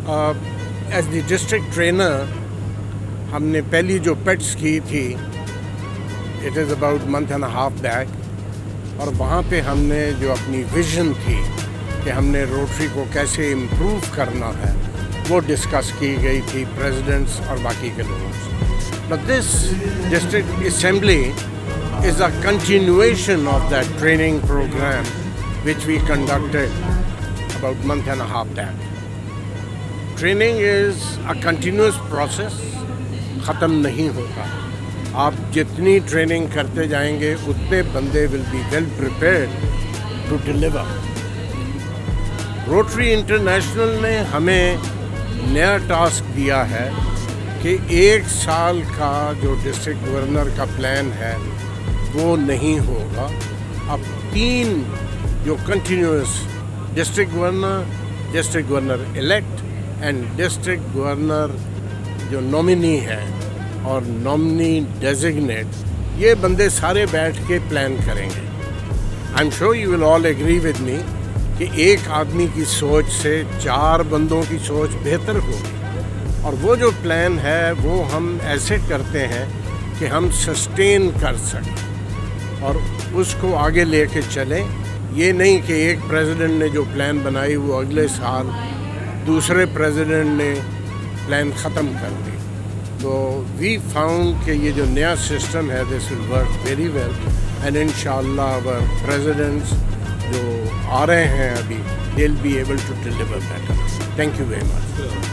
As the district trainer हमने पहली जो पेट्स की थी it is about month and half back, और वहाँ पे हमने जो अपनी विज़न थी कि हमने रोटरी को कैसे इम्प्रूव करना है वो डिस्कस की गई थी प्रेसिडेंट्स और बाकी के लोगों से. But this district assembly is a continuation of that training program which we conducted about month and a half back. Training is a continuous process, ख़त्म नहीं होता. आप जितनी ट्रेनिंग करते जाएंगे उतने बंदे will be well prepared to deliver. Rotary international ने हमें नया टास्क दिया है कि 1 साल का जो डिस्ट्रिक्ट गवर्नर का प्लान है वो नहीं होगा. अब 3 जो continuous district governor elect and district governor जो नॉमिनी है और नॉमिनी डेजिग्नेट, ये बंदे सारे बैठ के प्लान करेंगे. I am sure you will all agree with me कि एक आदमी की सोच से 4 बंदों की सोच बेहतर होगी, और वो जो प्लान है वो हम ऐसे करते हैं कि हम सस्टेन कर सकें और उसको आगे लेके चलें. ये नहीं कि एक प्रेसिडेंट ने जो प्लान बनाई वो अगले साल दूसरे प्रेसिडेंट ने प्लान ख़त्म कर दी. तो वी फाउंड कि ये जो नया सिस्टम है this will work very well, and इंशाअल्लाह आवर प्रेसिडेंट्स जो आ रहे हैं अभी they will be able to deliver better. Thank you very much.